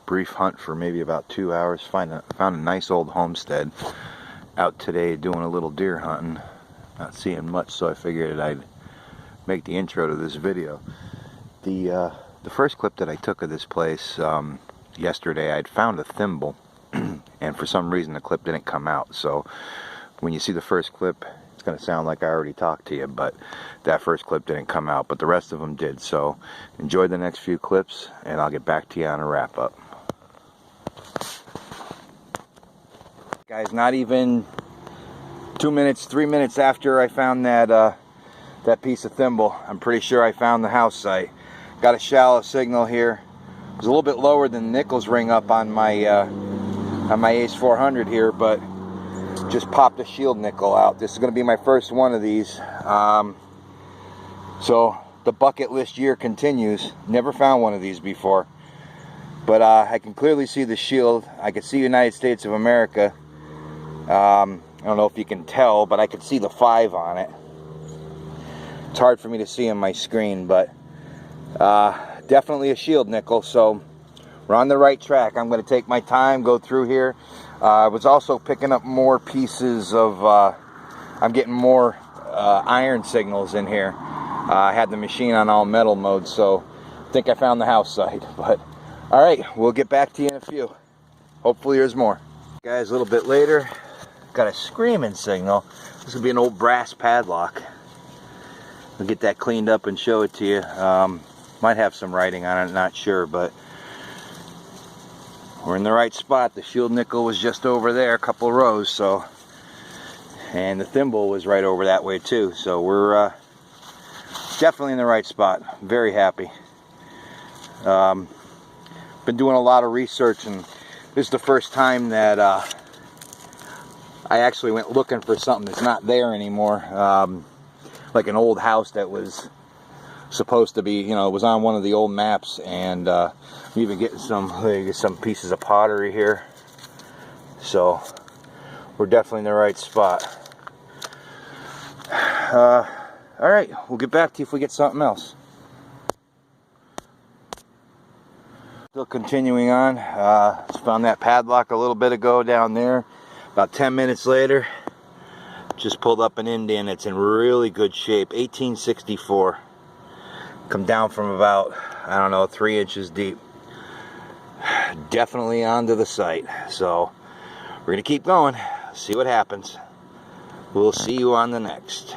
brief hunt for maybe about 2 hours. Found a nice old homestead. Out today doing a little deer hunting. Not seeing much, so I figured I'd make the intro to this video. The first clip that I took of this place yesterday, I'd found a thimble, and for some reason the clip didn't come out. So when you see the first clip, it's going to sound like I already talked to you, but that first clip didn't come out, but the rest of them did. So enjoy the next few clips, and I'll get back to you on a wrap up. Guys, not even 2 minutes, 3 minutes after I found that piece of thimble, I'm pretty sure I found the house site. Got a shallow signal here. It was a little bit lower than the Nichols ring up on my Ace 400 here, but just popped a shield nickel out. This is going to be my first one of these. So the bucket list year continues. Never found one of these before, but I can clearly see the shield. I can see United States of America. I don't know if you can tell, but I can see the 5 on it. It's hard for me to see on my screen, but definitely a shield nickel, so we're on the right track. I'm going to take my time, go through here. I was also picking up more pieces of, I'm getting more iron signals in here. I had the machine on all metal mode, so I think I found the house site. But alright, we'll get back to you in a few. Hopefully there's more. Guys, a little bit later, got a screaming signal. This will be an old brass padlock. We'll get that cleaned up and show it to you. Might have some writing on it, not sure, but we're in the right spot. The shield nickel was just over there, a couple rows, so, and the thimble was right over that way too, so we're definitely in the right spot. Very happy. Been doing a lot of research, and this is the first time that I actually went looking for something that's not there anymore. Like an old house that was supposed to be, you know, it was on one of the old maps, and I'm even getting some pieces of pottery here. So we're definitely in the right spot. Alright, we'll get back to you if we get something else. Still continuing on. Found that padlock a little bit ago down there. About 10 minutes later, just pulled up an Indian. It's in really good shape. 1864. Come down from about, I don't know, 3 inches deep. Definitely onto the site. So we're gonna keep going, see what happens. We'll see you on the next.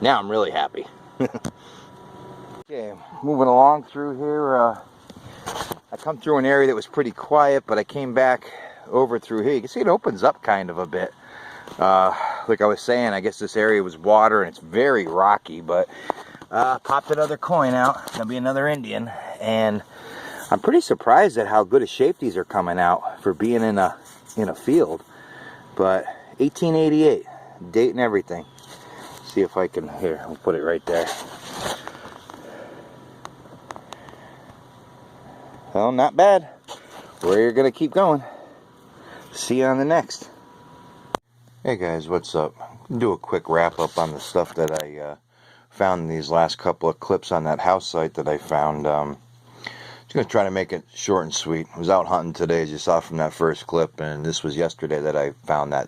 Now I'm really happy. Okay, moving along through here. I come through an area that was pretty quiet, but I came back over through here. You can see it opens up kind of a bit. Like I was saying, I guess this area was water and it's very rocky, but popped another coin out. Gonna be another Indian, and I'm pretty surprised at how good a shape these are coming out for being in a field. But 1888, date and everything. See if I can, here, I'll put it right there. Well, not bad. We're gonna keep going. See you on the next. Hey guys, what's up? Do a quick wrap up on the stuff that I found in these last couple of clips on that house site that I found. Just gonna try to make it short and sweet. I was out hunting today, as you saw from that first clip, and this was yesterday that I found that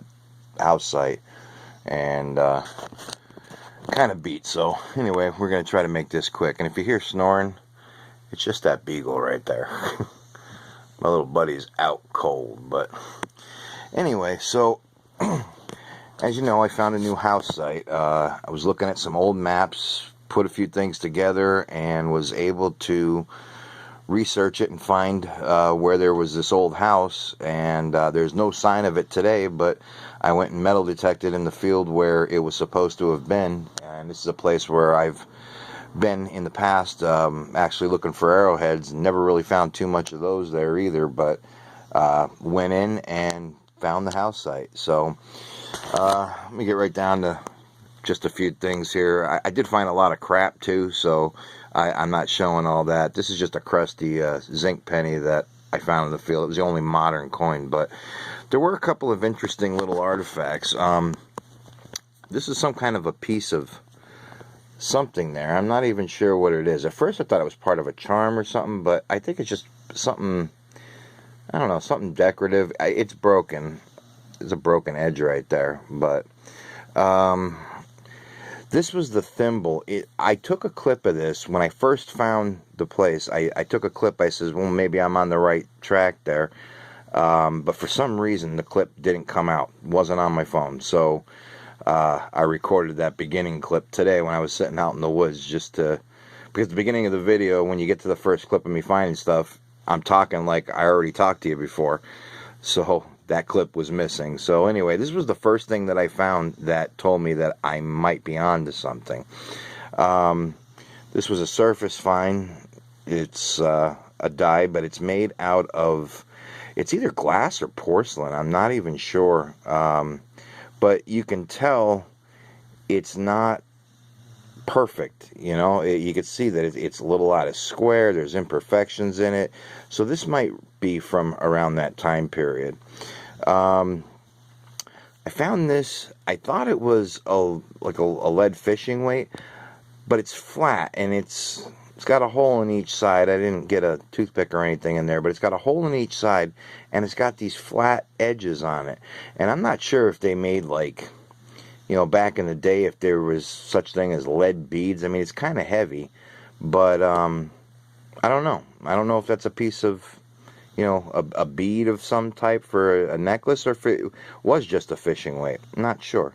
house site, and kind of beat. So anyway, we're gonna try to make this quick. And if you hear snoring, it's just that beagle right there. My little buddy's out cold, but anyway, so as you know, I found a new house site. I was looking at some old maps, put a few things together, and was able to research it and find where there was this old house. And there's no sign of it today, but I went and metal detected in the field where it was supposed to have been. And this is a place where I've been in the past, actually looking for arrowheads. Never really found too much of those there either, but went in and found the house site. So let me get right down to just a few things here. I did find a lot of crap too, so I'm not showing all that. This is just a crusty zinc penny that I found in the field. It was the only modern coin, but there were a couple of interesting little artifacts. This is some kind of a piece of something there. I'm not even sure what it is. At first I thought it was part of a charm or something, but I think it's just something I don't know, something decorative. It's broken. There's a broken edge right there, but this was the thimble. I took a clip of this when I first found the place. I took a clip. I says, well, maybe I'm on the right track there. But for some reason, the clip didn't come out. It wasn't on my phone. So I recorded that beginning clip today when I was sitting out in the woods because the beginning of the video, when you get to the first clip of me finding stuff, I'm talking like I already talked to you before. So that clip was missing. So anyway, this was the first thing that I found that told me that I might be onto something. This was a surface find. It's a die, but it's made out of, it's either glass or porcelain. I'm not even sure. But you can tell it's not perfect. You know, you can see that it's a little out of square. There's imperfections in it. So this might be from around that time period. I found this. I thought it was like a lead fishing weight, but it's flat and it's got a hole in each side. I didn't get a toothpick or anything in there, but it's got a hole in each side and it's got these flat edges on it. And I'm not sure if they made, like, you know, back in the day, if there was such thing as lead beads. I mean, it's kind of heavy, but I don't know. I don't know if that's a piece of, you know, a bead of some type for a necklace, or if it was just a fishing weight. I'm not sure.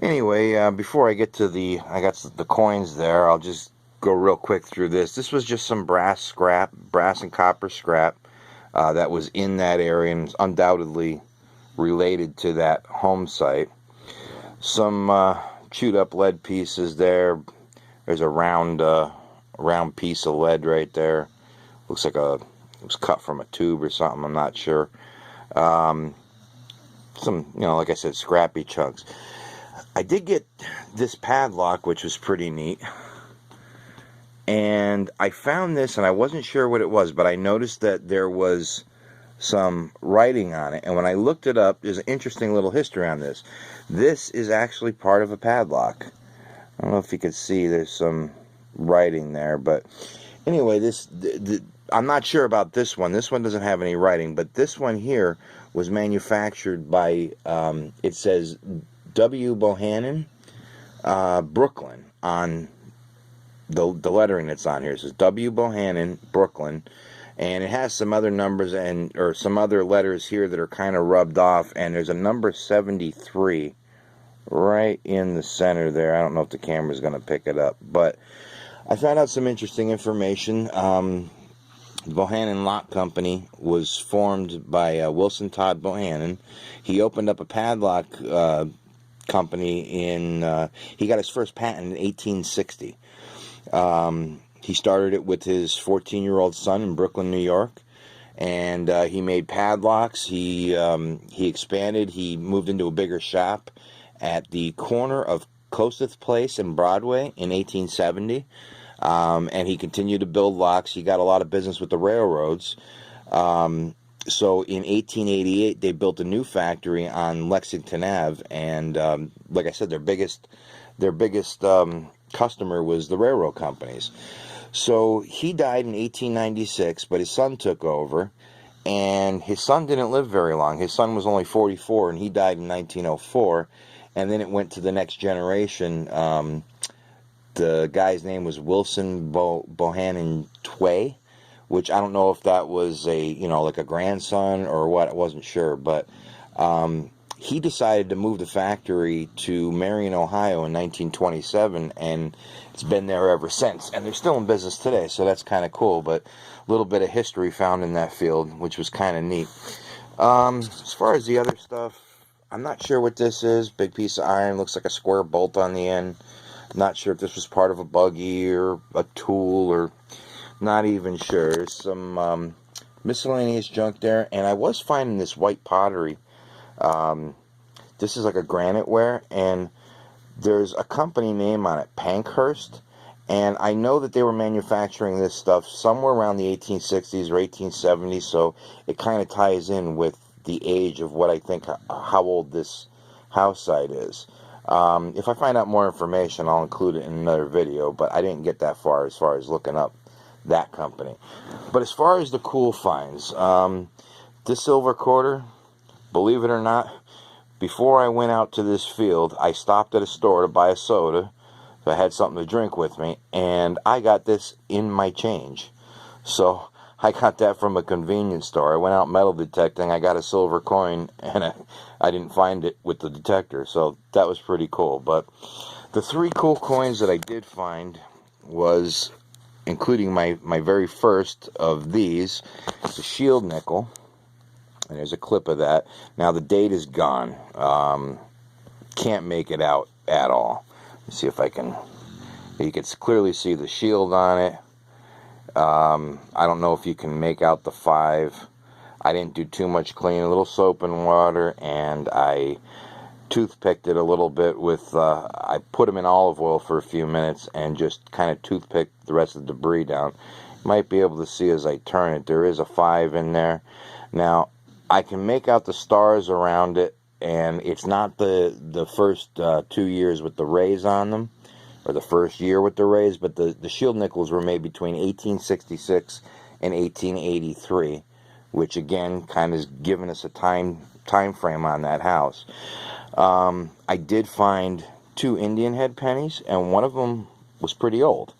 Anyway, before I get to I got the coins there, I'll just go real quick through this. This was just some brass and copper scrap that was in that area and is undoubtedly related to that home site. Some chewed up lead pieces there. There's a round piece of lead right there. Looks like it was cut from a tube or something. I'm not sure. Some, you know, like I said, scrappy chunks. I did get this padlock, which was pretty neat. And I found this, and I wasn't sure what it was, but I noticed that there was some writing on it. And when I looked it up, there's an interesting little history on this. This is actually part of a padlock. I don't know if you can see, there's some writing there, but anyway, I'm not sure about this one. This one doesn't have any writing, but this one here was manufactured by, it says W. Bohannon, Brooklyn, on the lettering that's on here. It says W. Bohannon, Brooklyn, and it has some other numbers or some other letters here that are kind of rubbed off, and there's a number 73 right in the center there. I don't know if the camera's going to pick it up, but I found out some interesting information. The Bohannon Lock Company was formed by Wilson Todd Bohannon. He opened up a padlock company he got his first patent in 1860. He started it with his 14-year-old son in Brooklyn, New York, and he made padlocks. He expanded. He moved into a bigger shop at the corner of Kossuth Place and Broadway in 1870, and he continued to build locks. He got a lot of business with the railroads. So in 1888, they built a new factory on Lexington Ave, and like I said, their biggest customer was the railroad companies. So he died in 1896, but his son took over, and his son didn't live very long. His son was only 44, and he died in 1904, and then it went to the next generation. The guy's name was Wilson Bohannon Tway, which I don't know if that was like a grandson or what. I wasn't sure, but he decided to move the factory to Marion, Ohio in 1927, and it's been there ever since. And they're still in business today, so that's kind of cool. But a little bit of history found in that field, which was kind of neat. As far as the other stuff, I'm not sure what this is. Big piece of iron, looks like a square bolt on the end. Not sure if this was part of a buggy or a tool, or not even sure. There's some miscellaneous junk there, and I was finding this white pottery. This is like a granite ware, and there's a company name on it, Pankhurst, and I know that they were manufacturing this stuff somewhere around the 1860s or 1870s, so it kind of ties in with the age of what I think how old this house site is. If I find out more information, I'll include it in another video, but I didn't get that far as looking up that company. But as far as the cool finds, This silver quarter, believe it or not, before I went out to this field, I stopped at a store to buy a soda. So I had something to drink with me, and I got this in my change. So I got that from a convenience store. I went out metal detecting, I got a silver coin, and I didn't find it with the detector. So that was pretty cool. But the three cool coins that I did find was, including my very first of these, the shield nickel. And there's a clip of that. Now the date is gone. Can't make it out at all. Let's see if I can. You can clearly see the shield on it. I don't know if you can make out the 5. I didn't do too much cleaning. A little soap and water, and I toothpicked it a little bit with. I put them in olive oil for a few minutes and just kind of toothpicked the rest of the debris down. You might be able to see as I turn it. There is a 5 in there. Now I can make out the stars around it, and it's not the first 2 years with the rays on them, or the first year with the rays, but the shield nickels were made between 1866 and 1883, which again kind of is giving us a time frame on that house. I did find 2 Indian head pennies, and one of them was pretty old.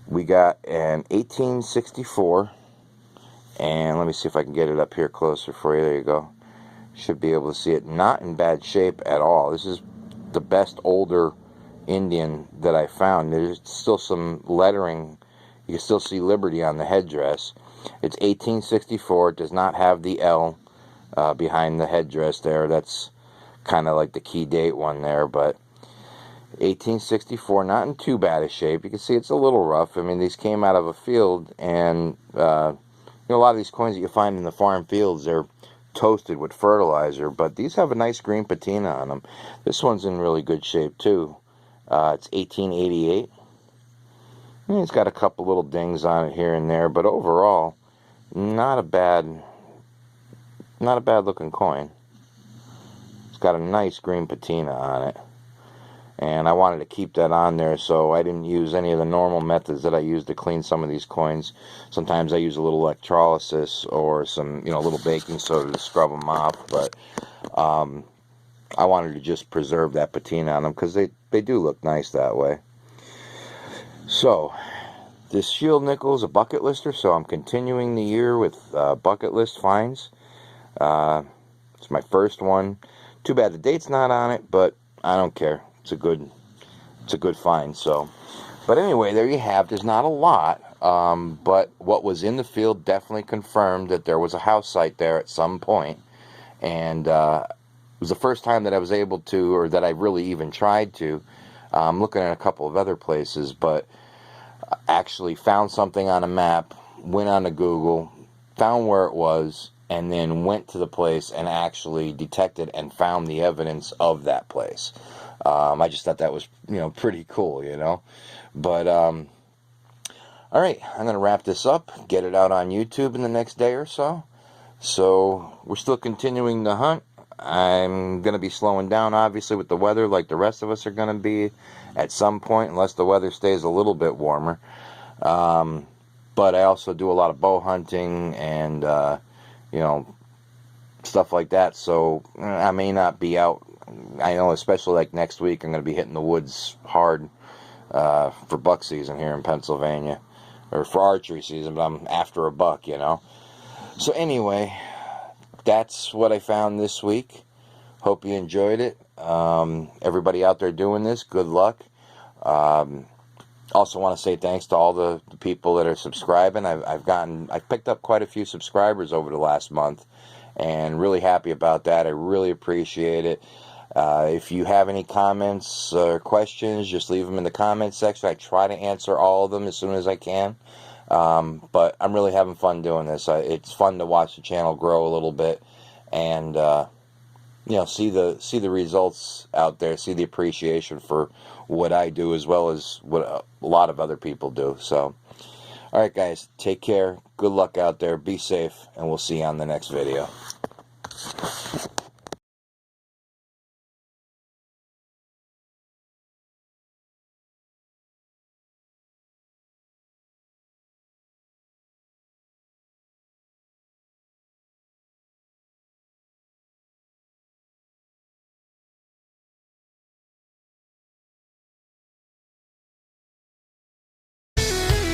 We got an 1864. And let me see if I can get it up here closer for you. There you go. Should be able to see it. Not in bad shape at all. This is the best older Indian that I found. There's still some lettering. You can still see Liberty on the headdress. It's 1864. It does not have the L behind the headdress there. That's kind of like the key date one there. But 1864, not in too bad a shape. You can see it's a little rough. I mean, these came out of a field, and a lot of these coins that you find in the farm fields, they're toasted with fertilizer, but these have a nice green patina on them. This one's in really good shape too. It's 1888. And it's got a couple little dings on it here and there, but overall, not a bad looking coin. It's got a nice green patina on it. And I wanted to keep that on there, so I didn't use any of the normal methods that I use to clean some of these coins. Sometimes I use a little electrolysis or some, a little baking soda to scrub them off, but I wanted to just preserve that patina on them because they do look nice that way. So, this shield nickel is a bucket lister, so I'm continuing the year with bucket list finds. It's my first one. Too bad the date's not on it, but I don't care. It's a good find. So, but anyway, there you have. There's not a lot, but what was in the field definitely confirmed that there was a house site there at some point, and it was the first time that I was able to, or that I really even tried to. I'm looking at a couple of other places, but actually found something on a map, went on to Google, found where it was, and then went to the place and actually detected and found the evidence of that place. I just thought that was, pretty cool, But, all right, I'm going to wrap this up, get it out on YouTube in the next day or so. So, we're still continuing the hunt. I'm going to be slowing down, obviously, with the weather, like the rest of us are going to be at some point, unless the weather stays a little bit warmer. But I also do a lot of bow hunting and, stuff like that. So, I may not be out. I know, especially like next week, I'm going to be hitting the woods hard for buck season here in Pennsylvania, or for archery season, but I'm after a buck, So anyway, that's what I found this week. Hope you enjoyed it. Everybody out there doing this, good luck. Also want to say thanks to all the people that are subscribing. I've picked up quite a few subscribers over the last month, and really happy about that. I really appreciate it. If you have any comments or questions, just leave them in the comments section. I try to answer all of them as soon as I can. But I'm really having fun doing this. It's fun to watch the channel grow a little bit, and see the results out there, see the appreciation for what I do as well as what a lot of other people do. So, all right, guys, take care. Good luck out there. Be safe, and we'll see you on the next video.